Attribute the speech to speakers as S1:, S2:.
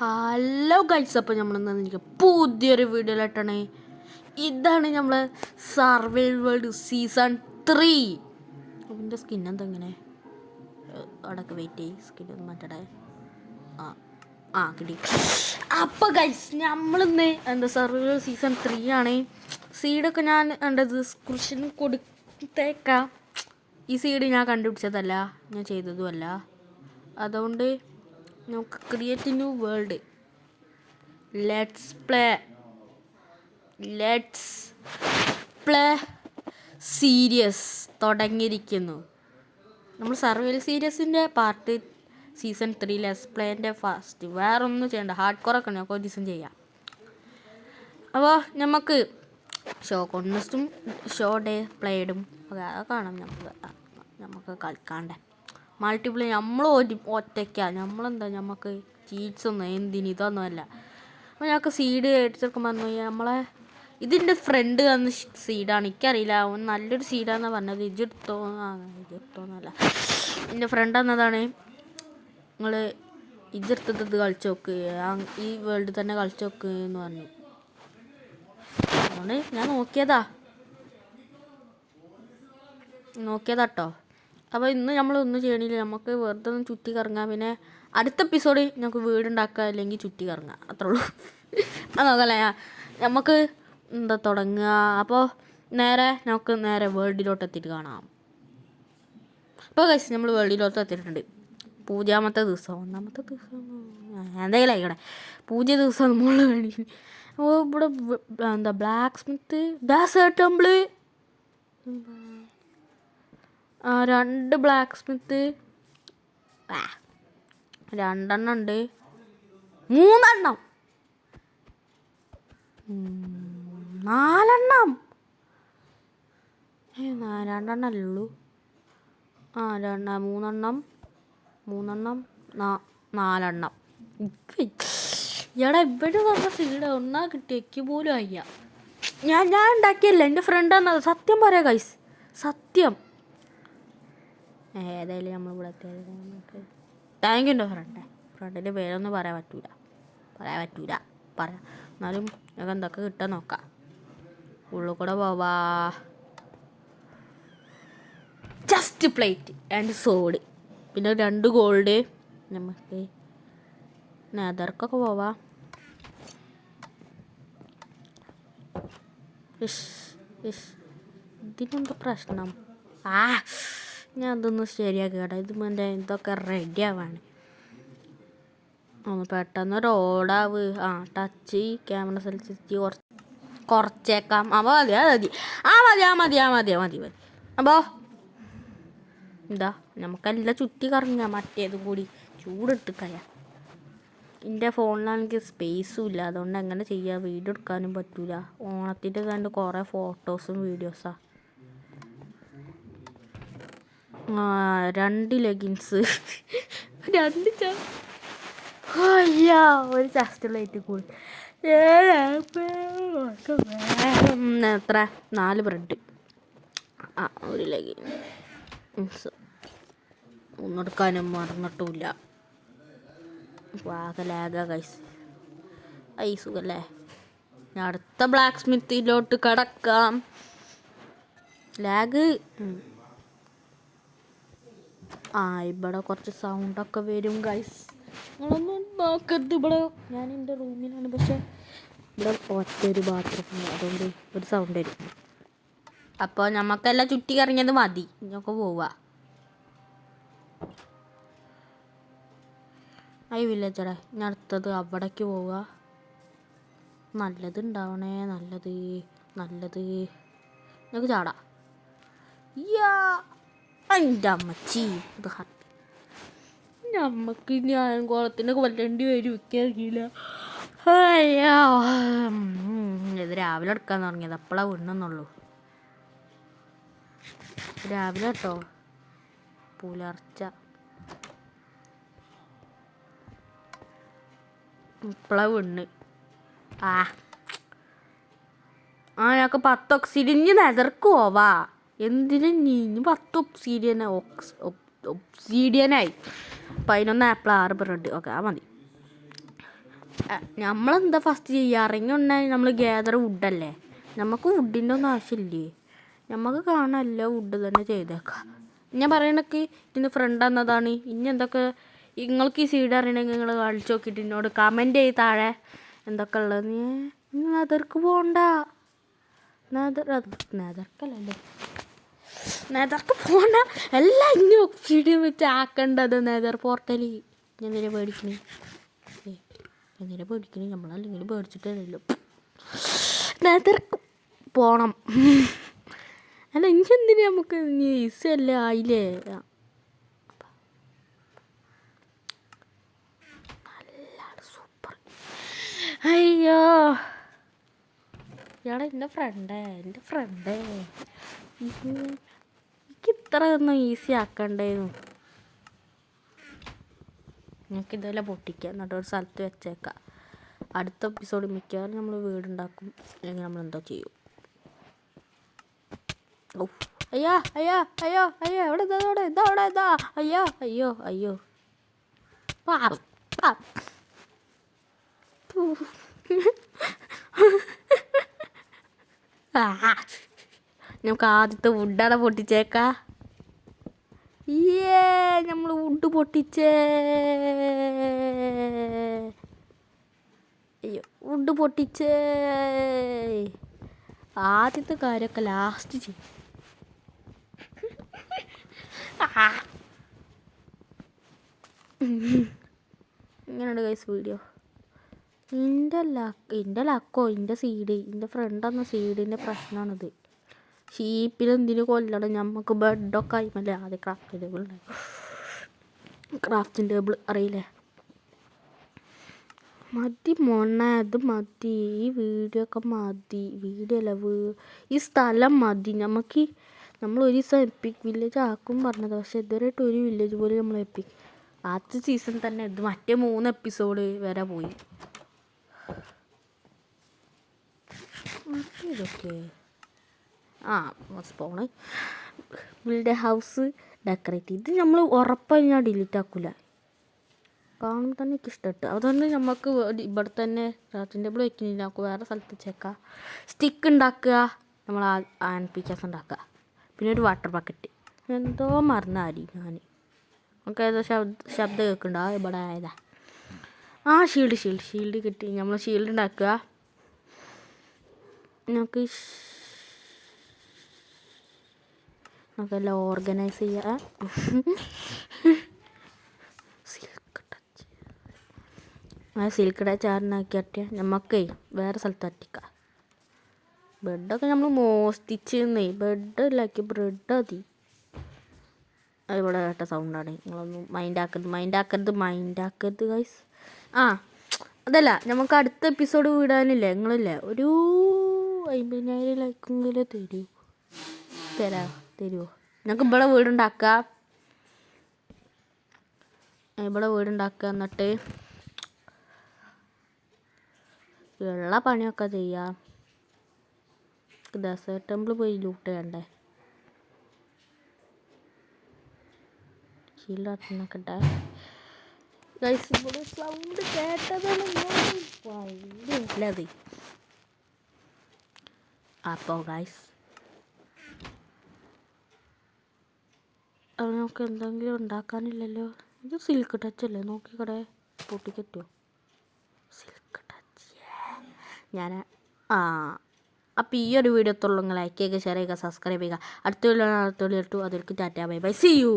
S1: Hello guys, അപ്പോൾ നമ്മൾ പുതിയൊരു വീഡിയോയിലിട്ടാണ്. ഇതാണ് നമ്മൾ സർവൈവൽ വേൾഡ് സീസൺ 3. അതിൻ്റെ സ്കിൻ എന്താ ഇങ്ങനെ അവിടെയൊക്കെ വെയിറ്റ് ചെയ്യും. സ്കിൻ മറ്റേ കിട്ടി. അപ്പോൾ ഗൈസ്, നമ്മളിന്ന് സർവൈവൽ സീസൺ 3 ആണ്. സീഡൊക്കെ ഞാൻ ഡിസ്ക്രിപ്ഷനിൽ കൊടുത്തേക്കാം. ഈ സീഡ് ഞാൻ കണ്ടുപിടിച്ചതല്ല, ഞാൻ ചെയ്തതുമല്ല. അതുകൊണ്ട് നമുക്ക് create new world. Let's play serious തുടങ്ങിയിരിക്കുന്നു. നമ്മൾ സർവൈവൽ സീരീസിൻ്റെ പാർട്ട് സീസൺ 3 ലെറ്റ്സ് പ്ലേൻ്റെ ഫസ്റ്റ്. വേറെ ഒന്നും ചെയ്യണ്ട, ഹാർഡ് കോറൊക്കെ നമുക്ക് ഒരു ദിവസം ചെയ്യാം. അപ്പോൾ നമുക്ക് ഷോ കോൺടെസ്റ്റും ഷോ ഡേ പ്ലേഡും ഒക്കെ കാണാം. നമുക്ക് കളിക്കാണ്ടേ മൾട്ടിപ്ലേ നമ്മൾ ഒറ്റയ്ക്കാണ്. നമ്മളെന്താ, നമുക്ക് ചീറ്റ്സൊന്നും ഇതൊന്നുമല്ല. അപ്പോൾ ഞങ്ങൾക്ക് സീഡ് എടുത്തെടുക്കാൻ പറഞ്ഞു. നമ്മളെ ഇതിൻ്റെ ഫ്രണ്ട് തന്ന സീഡാണ്. എനിക്കറിയില്ല, അവൻ നല്ലൊരു സീഡാണെന്നാണ് പറഞ്ഞത്. ഇജെടുത്തോന്നല്ല, എൻ്റെ ഫ്രണ്ട് തന്നതാണ്. നിങ്ങൾ ഇജെടുത്തത് കളിച്ച് നോക്ക്, ഈ വേൾഡ് തന്നെ കളിച്ച് നോക്ക് എന്ന് പറഞ്ഞു. അതുകൊണ്ട് ഞാൻ നോക്കിയതാട്ടോ. അപ്പോൾ ഇന്ന് നമ്മളൊന്നും ചെയ്യണില്ല, നമുക്ക് വെറുതെ ഒന്ന് ചുറ്റി കറങ്ങാം. പിന്നെ അടുത്ത എപ്പിസോഡ് നമുക്ക് വീടുണ്ടാക്കുക, അല്ലെങ്കിൽ ചുറ്റി കറങ്ങാം, അത്രേ ഉള്ളൂ. അത് നോക്കല്ലേ, നമുക്ക് എന്താ തുടങ്ങുക. അപ്പോൾ നമുക്ക് നേരെ വേൾഡിലോട്ട് എത്തിയിട്ട് കാണാം. അപ്പോൾ ഗൈസ്, നമ്മൾ വേൾഡിലോട്ട് എത്തിയിട്ടുണ്ട്. പൂജാമത്തെ ദിവസം, ഒന്നാമത്തെ ദിവസം എന്തെങ്കിലും ആയിക്കോട്ടെ, പൂജ ദിവസം നമ്മൾ വേണ്ടി. അപ്പോൾ ഇവിടെ എന്താ blacksmith, desert temple, 2 blacksmith, 2 ഉണ്ട്, 3 4 2 അല്ലേ ഉള്ളൂ. 3 4 എടാ, ഇവിടെ പറഞ്ഞ സീഡ് ഒന്നാ കിട്ടിയേക്ക് പോലും അയ്യ. ഞാൻ ഉണ്ടാക്കിയല്ല, എൻ്റെ ഫ്രണ്ടാന്നത്. സത്യം പറയാം ഗൈസ്, സത്യം. ഏതായാലും നമ്മളിവിടെ നമുക്ക് താങ്ക് യു. ഫ്രണ്ടിൻ്റെ പേരൊന്നും പറയാൻ പറ്റൂല. എന്നാലും ഞങ്ങൾക്ക് എന്തൊക്കെ കിട്ടാൻ നോക്കാം. ഉള്ളിൽ കൂടെ പോവാ. ജസ്റ്റ് പ്ലേറ്റ് ആൻഡ് സോഡ്, പിന്നെ 2 ഗോൾഡ്. നമുക്ക് നെതർക്കൊക്കെ പോവാ. ഇതിനെന്താ പ്രശ്നം? ഞാൻ അതൊന്നും ശരിയാക്കി കേട്ടോ. ഇതൊക്കെ റെഡി ആവാണ്. ഒന്ന് പെട്ടെന്ന് ഓടാവ്. ടച്ച് ക്യാമറ സെൻസിറ്റിവിറ്റി കുറച്ചേക്കാം. അപ്പോൾ മതി. അപ്പോൾ എന്താ, നമുക്കെല്ലാം ചുറ്റി കറങ്ങാം. മറ്റേതും കൂടി ചൂടിട്ട് കഴിയാം. എൻ്റെ ഫോണിലാണെങ്കിൽ സ്പേസും ഇല്ല, അതുകൊണ്ട് എങ്ങനെ ചെയ്യാം. വീഡിയോ എടുക്കാനും പറ്റൂല. ഓണത്തിൻ്റെ കണ്ട് കുറേ ഫോട്ടോസും വീഡിയോസാണ്. 2 ലെഗിൻസ്, 2 ഒരു ചസ്റ്റ് ലൈറ്റ് കൂടി. എത്ര 4 ബ്രെഡ്, 1 ലെഗിൻസ്. ഒന്നെടുക്കാനും മറന്നിട്ടുമില്ല. ആകെ ലാഗാ ഗൈസ്. സുഖല്ലേ. ഞാൻ അടുത്ത ബ്ലാക്ക് സ്മിത്തിലോട്ട് കടക്കാം. ലാഗ് ഇവിടെ കുറച്ച് സൗണ്ടൊക്കെ വരും ഗൈസ്. നിങ്ങളൊന്നും നോക്കരുത്. ഇവിടെ ഞാൻ എൻ്റെ റൂമിലാണ്, പക്ഷേ ഇവിടെ ഒറ്റൊരു ബാത്റൂം, അതുകൊണ്ട് ഒരു സൗണ്ട് വരും. അപ്പോൾ നമുക്കെല്ലാം ചുറ്റി കറങ്ങിയത് മതി, ഞങ്ങൾക്ക് പോവാ. വില്ലേജടെ ഞാൻ അടുത്തത് അവിടേക്ക് പോവുക. നല്ലത് ഉണ്ടാവണേ, നല്ലത്. ഞങ്ങൾക്ക് ചാടാം. എൻ്റെ അമ്മച്ചി, ഇത് നമുക്ക് ഞാൻ കുളത്തിനൊക്കെ വല്ലേണ്ടി വരും. അറിയില്ല. ഇത് രാവിലെ എടുക്കാൻ തുടങ്ങിയത്, അപ്പോഴാണ് വീണെന്നുള്ളൂ. രാവിലെ കേട്ടോ, പുലർച്ച. ഇപ്പോഴാണ് വീണ്. ഞങ്ങൾക്ക് 10 ഒക്സിഡിന് നെതർക്ക് പോവാ. എന്തിനും 10 ഒബ്സീഡിയനായി. 11 ആപ്പിൾ 6 ബ്രെഡ്. ഓക്കെ, മതി. നമ്മളെന്താ ഫസ്റ്റ് ചെയ്യുക? ഇറങ്ങി ഉണ്ടെങ്കിൽ നമ്മൾ ഗ്യാദർ വുഡല്ലേ. നമുക്ക് വുഡിൻ്റെ ഒന്നും ആവശ്യമില്ലേ. നമുക്ക് കാണാമല്ലോ വുഡ് തന്നെ ചെയ്തേക്കാം. ഞാൻ പറയണക്ക് ഇതിന് ഫ്രണ്ട് എന്നതാണ്. ഇനി എന്തൊക്കെ നിങ്ങൾക്ക് ഈ സീഡ് അറിയണമെങ്കിൽ നിങ്ങൾ കളിച്ച് നോക്കിയിട്ട് എന്നോട് കമൻറ്റ് ചെയ്ത് താഴെ എന്തൊക്കെ ഉള്ളത്. നീ നെതർക്ക് പോകണ്ട. നെതർക്കല്ലല്ലോ, നെതർക്ക് പോകണ്ട. എല്ലാം ഇനി ഒക്സിഡിയൻ വെച്ച് ആക്കേണ്ടത് നെതർ പോർട്ടൽ. ഞാൻ എന്തിനാ പേടിക്കണേ? എന്തിനാ പേടിക്കണേ? നമ്മളല്ലെങ്കിൽ പേടിച്ചിട്ടല്ലോ. നെതർക്ക് പോണം. അല്ല എനിക്കെന്തിനാ? നമുക്ക് ഈസി അല്ലേ, ആയില്ലേ. സൂപ്പർ. അയ്യോ ഇയാളെ എൻ്റെ ഫ്രണ്ടേ എനിക്ക് ഇത്ര ഒന്നും ഈസി ആക്കണ്ടേന്നു. ഞങ്ങൾക്ക് ഇതെല്ലാം പൊട്ടിക്കാം, എന്നിട്ട് ഒരു സ്ഥലത്ത് വെച്ചേക്കാം. അടുത്ത എപ്പിസോഡ് മിക്കവാറും നമ്മൾ വീടുണ്ടാക്കും, അല്ലെങ്കിൽ നമ്മൾ എന്തോ ചെയ്യും. ഓ അയ്യോ അയ്യോ അയ്യോ അയ്യോ എവിടെ ഇതാ അയ്യോ അയ്യോ അയ്യോ. നമുക്ക് ആദ്യത്തെ വുഡാണ് പൊട്ടിച്ചേക്കാ. നമ്മൾ വുഡ് പൊട്ടിച്ചേ. അയ്യോ വുഡ് പൊട്ടിച്ചേ. ആദ്യത്തെ കാര്യമൊക്കെ ലാസ്റ്റ് ചെയ്യും. ഇങ്ങനെയുണ്ട് ഗൈസ് വീഡിയോ. എൻ്റെ ലക്കോ എൻ്റെ സീഡ്, എൻ്റെ ഫ്രണ്ട് എന്ന സീഡിൻ്റെ പ്രശ്നമാണിത്. ഷീപ്പിനെന്തിനു കൊല്ലണം? നമുക്ക് ബെഡൊക്കെ ആയിമല്ലേ ആദ്യം ക്രാഫ്റ്റിംഗ് ടേബിൾ അറിയില്ലേ? മതി മോണ, അത് മതി. ഈ വീഡിയോ ഒക്കെ മതി. വീഡിയോ അല്ല, ഈ സ്ഥലം മതി നമുക്ക്. നമ്മൾ ഒരു ദിവസം എപ്പിക് വില്ലേജ് ആക്കും പറഞ്ഞത്, പക്ഷെ ഇതുവരെയായിട്ട് ഒരു വില്ലേജ് പോലും നമ്മൾ എപ്പിക്. ആദ്യത്തെ സീസൺ തന്നെ ഇത് മറ്റേ 3 എപ്പിസോഡ് വരെ പോയി. ഇതൊക്കെ സ്പോണ് ബിൽഡ് ഹൗസ് ഡെക്കറേറ്റ്. ഇത് നമ്മൾ ഉറപ്പായി ഞാൻ ഡിലീറ്റ് ആക്കില്ല. കാണുമ്പോൾ തന്നെ എനിക്ക് ഇഷ്ടപ്പെട്ടു. അതുകൊണ്ട് നമുക്ക് ഇവിടെ തന്നെ ക്രാഫ്റ്റിംഗ് ടേബിൾ വയ്ക്കുന്നില്ല, നമുക്ക് വേറെ സ്ഥലത്ത് വെച്ചേക്കാം. സ്റ്റിക്ക് ഉണ്ടാക്കുക, നമ്മൾ ആൻ പിക്കാസ് ഉണ്ടാക്കുക. പിന്നെ ഒരു വാട്ടർ ബക്കറ്റ്. എന്തോ മറന്നാരി ഞാൻ. നമുക്ക് ഏതോ ശബ്ദം കേൾക്കുന്നുണ്ടോ? ഇവിടെ ആയതാ. ഷീൽഡ് കിട്ടി. നമ്മൾ ഷീൽഡ് ഉണ്ടാക്കുക. നമുക്കെല്ലാം ഓർഗനൈസ് ചെയ്യാം. സിൽക്ക് ടച്ച് ആറിനാക്കി അട്ടിയ നമുക്കേ വേറെ സ്ഥലത്ത് അട്ടിക്കാം. ബെഡൊക്കെ നമ്മൾ മോഷ്ടിച്ചെന്നേ. ബെഡ് ഇല്ലാക്കി ബ്രെഡ് മതി. ഇവിടെ കേട്ട സൗണ്ടാണ്. നിങ്ങളൊന്നും മൈൻഡാക്കരുത് ഗൈസ്. അതല്ല, നമുക്ക് അടുത്ത എപ്പിസോഡ് വിടാനില്ലേ നിങ്ങളില്ലേ ഒരു 50,000 ലൈക്കെങ്കിലും തരുമോ? ഞങ്ങൾക്ക് ഇവിടെ വീടുണ്ടാക്കാം. എന്നിട്ട് ഉള്ള പണിയൊക്കെ ചെയ്യാം. ഡെസേർട്ട് ടെമ്പിൾ പോയി ലൂട്ട് ചെയ്യണ്ടേ? ഷീൽഡാക്കട്ടെ ഗൈസ്. ഇവിടെ സൗണ്ട് കേട്ടതാണ് അപ്പോൾ ഗൈസ് നമുക്ക് എന്തെങ്കിലും ഉണ്ടാക്കാനില്ലല്ലോ. ഇത് സിൽക്ക് ടച്ച് അല്ലേ? നോക്കിക്കടേ, പൊട്ടിക്കറ്റുമോ? സിൽക്ക് ടച്ച് ഞാൻ അപ്പോൾ ഈ ഒരു വീഡിയോ എത്തുള്ളൂ. ലൈക്ക് ചെയ്യുക, ഷെയർ ചെയ്യുക, സബ്സ്ക്രൈബ് ചെയ്യുക. അടുത്ത വീഡിയോ അതിലേക്ക് tata bye bye, see U.